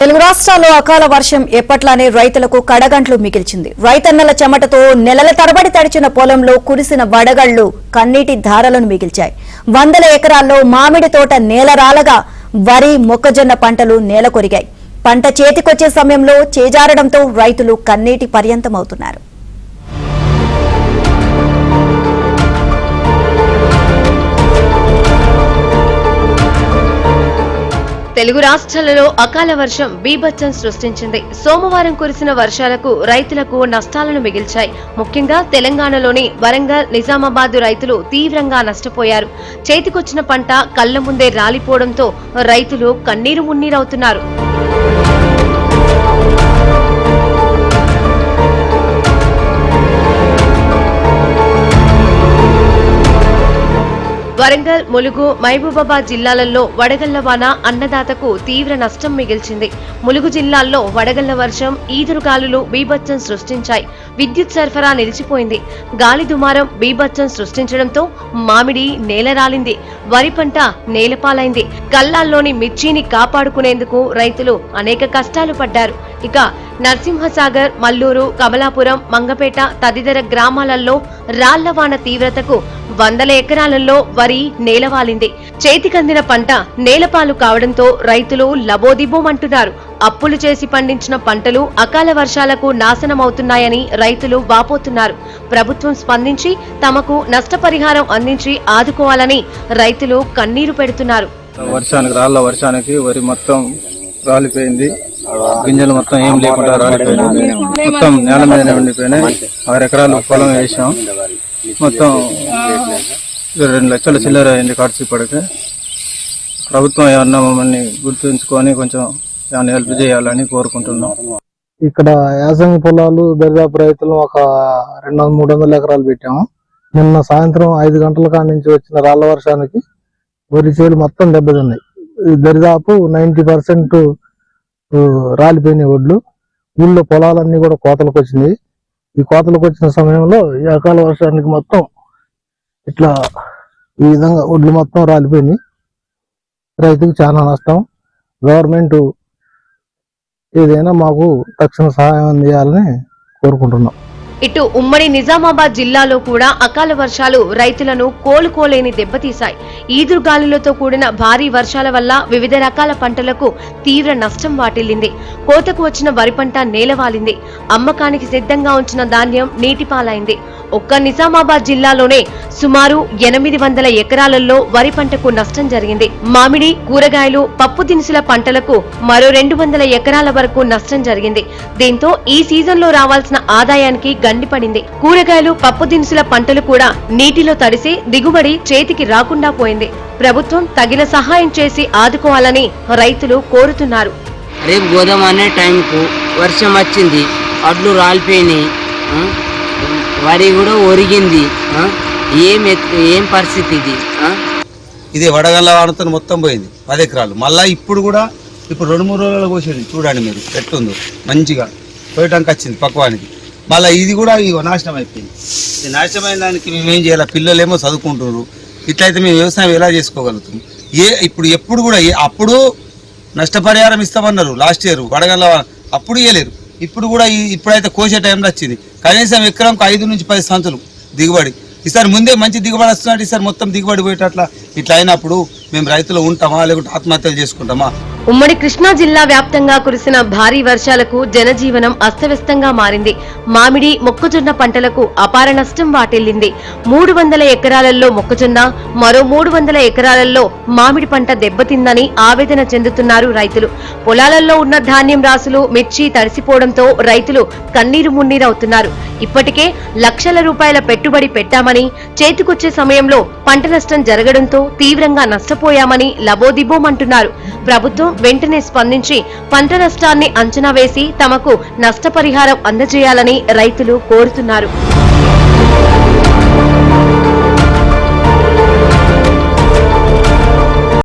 తెలుగు రాష్ట్రాల్లో అకాల వర్షం ఎప్పట్లానే రైతులకు కడగంట్లు మిగిల్చింది. రైతన్నల చెమటతో నెలల తరబడి తడిచిన పొలంలో కురిసిన వడగళ్లు కన్నీటి ధారలను మిగిల్చాయి. వందల ఎకరాల్లో మామిడి తోట నేలరాలగా వరి, మొక్కజొన్న పంటలు నేలకొరిగాయి. పంట చేతికొచ్చే సమయంలో చేజారడంతో రైతులు కన్నీటి పర్యంతమవుతున్నారు. తెలుగు రాష్ట్రాలలో అకాల వర్షం బీభత్సం సృష్టించింది. సోమవారం కురిసిన వర్షాలకు రైతులకు నష్టాలను మిగిల్చాయి. ముఖ్యంగా తెలంగాణలోని వరంగల్, నిజామాబాద్ రైతులు తీవ్రంగా నష్టపోయారు. చేతికొచ్చిన పంట కళ్ల ముందే రాలిపోవడంతో రైతులు కన్నీరు మున్నీరవుతున్నారు. వరంగల్, ములుగు, మహబూబాబాద్ జిల్లాలలో వడగళ్ల వాన అన్నదాతకు తీవ్ర నష్టం మిగిల్చింది. ములుగు జిల్లాల్లో వడగళ్ల వర్షం, ఈదురుగాలులు బీభత్సం సృష్టించాయి. విద్యుత్ సరఫరా నిలిచిపోయింది. గాలి దుమారం బీభత్సం సృష్టించడంతో మామిడి నేలరాలింది. వరి పంట నేలపాలైంది. కల్లాల్లోని మిర్చిని కాపాడుకునేందుకు రైతులు అనేక కష్టాలు పడ్డారు. ఇక నరసింహసాగర్, మల్లూరు, కమలాపురం, మంగపేట తదితర గ్రామాలలో రాళ్లవాన తీవ్రతకు వందల ఎకరాలలో వరి నేలవాలింది. చేతికందిన పంట నేలపాలు కావడంతో రైతులు లబోదిబోమంటున్నారు. అప్పులు చేసి పండించిన పంటలు అకాల వర్షాలకు నాశనమవుతున్నాయని రైతులు వాపోతున్నారు. ప్రభుత్వం స్పందించి తమకు నష్టపరిహారం అందించి ఆదుకోవాలని రైతులు కన్నీరు పెడుతున్నారు. రాళ్ల వర్షానికి వరి మొత్తం రాలిపోయింది. గింజలు మొత్తం ఏం లేకుండా రాలిపోయింది. మొత్తం నేల మీద ఉండిపోయినాయి. 6 ఎకరాలు పొలం వేసాం. మొత్తం 2 లక్షల చిల్లర అయింది ఖర్చు. ఇప్పటికే ప్రభుత్వం ఏమన్నా మమ్మల్ని గుర్తుంచుకొని కొంచెం ఏమైనా హెల్ప్ చేయాలని కోరుకుంటున్నాం. ఇక్కడ యాసంగి పొలాలు దరిదాపు రైతులు ఒక 200-300 ఎకరాలు పెట్టాము. నిన్న సాయంత్రం 5 గంటల కాడ నుంచి వచ్చిన రాళ్ల వర్షానికి వరి చేలు మొత్తం దెబ్బతిన్నాయి. దరిదాపు 90% రాలిపోయినాయి ఒడ్లు. ఊళ్ళో పొలాలన్నీ కూడా కోతలకు వచ్చినాయి. ఈ కోతలకు వచ్చిన సమయంలో ఈ అకాల వర్షానికి మొత్తం ఇట్లా ఈ విధంగా ఒడ్లు మొత్తం రాలిపోయినాయి. రైతుకు చాలా నష్టం. గవర్నమెంట్ ఏదైనా మాకు తక్షణ సహాయం అందించాలని కోరుకుంటున్నాం. ఇటు ఉమ్మడి నిజామాబాద్ జిల్లాలో కూడా అకాల వర్షాలు రైతులను కోలుకోలేని దెబ్బతీశాయి. ఈదురుగాలులతో కూడిన భారీ వర్షాల వల్ల వివిధ రకాల పంటలకు తీవ్ర నష్టం వాటిల్లింది. కోతకు వచ్చిన వరి పంట నేలవాలింది. అమ్మకానికి సిద్ధంగా ఉంచిన ధాన్యం నీటిపాలైంది. ఒక్క నిజామాబాద్ జిల్లాలోనే సుమారు 800 ఎకరాలలో వరి పంటకు నష్టం జరిగింది. మామిడి, కూరగాయలు, పప్పు దినుసుల పంటలకు మరో 200 ఎకరాల వరకు నష్టం జరిగింది. దీంతో ఈ సీజన్లో రావాల్సిన ఆదాయానికి గండిపడింది. కూరగాయలు, పప్పు దినుసుల పంటలు కూడా నీటిలో తడిసి దిగుబడి చేతికి రాకుండా పోయింది. ప్రభుత్వం తగిన సహాయం చేసి ఆదుకోవాలని రైతులు కోరుతున్నారు. రేపు గోదాం అనే టైంకు వర్షం వచ్చింది. అడ్లు రాలిపోయినాయి. వరి కూడా ఒరిగింది. ఏం పరిస్థితి ఇది? ఇది వడగళ్ళ వానతో మొత్తం పోయింది. 10 ఎకరాలు. మళ్ళీ ఇప్పుడు 2-3 రోజులు కోసేది. చూడండి మీరు ఎట్టుందో మంచిగా పోయటానికి వచ్చింది పక్వానికి. మళ్ళీ ఇది కూడా నాశనం అయిపోయింది. ఇది నాశనమైన దానికి మేమేం చేయాలి? పిల్లలేమో చదువుకుంటున్నారు. ఇట్లయితే మేము వ్యవసాయం ఎలా చేసుకోగలుగుతాం? ఎప్పుడు కూడా అప్పుడు నష్టపరిహారం ఇస్తామన్నారు లాస్ట్ ఇయర్ వడగళ్ళ అప్పుడు ఇవ్వలేరు. ఇప్పుడైతే కోసే టైంలో వచ్చింది. కనీసం ఎకరంకు 5 నుంచి 10 సంతులు దిగుబడి. ఈసారి ముందే మంచి దిగుబడి వస్తున్నట్టు ఈసారి మొత్తం దిగుబడి పోయేటట్లా ఇట్లా అయినప్పుడు మేము రైతులు ఉంటామా లేకుంటే ఆత్మహత్యలు చేసుకుంటామా? ఉమ్మడి కృష్ణా జిల్లా వ్యాప్తంగా కురిసిన భారీ వర్షాలకు జనజీవనం అస్తవ్యస్తంగా మారింది. మామిడి, మొక్కజొన్న పంటలకు అపార నష్టం వాటిల్లింది. 300 ఎకరాలలో మొక్కజొన్న, మరో 300 ఎకరాలలో మామిడి పంట దెబ్బతిందని ఆవేదన చెందుతున్నారు రైతులు. పొలాలలో ఉన్న ధాన్యం రాసులు, మిర్చి తడిసిపోవడంతో రైతులు కన్నీరు మున్నీరవుతున్నారు. ఇప్పటికే లక్షల రూపాయల పెట్టుబడి పెట్టామని, చేతికొచ్చే సమయంలో పంట నష్టం జరగడంతో తీవ్రంగా నష్టపోయామని లబోదిబోమంటున్నారు. ప్రభుత్వం వెంటనే స్పందించి పంట నష్టాన్ని అంచనా వేసి తమకు నష్టపరిహారం అందజేయాలని రైతులు కోరుతున్నారు.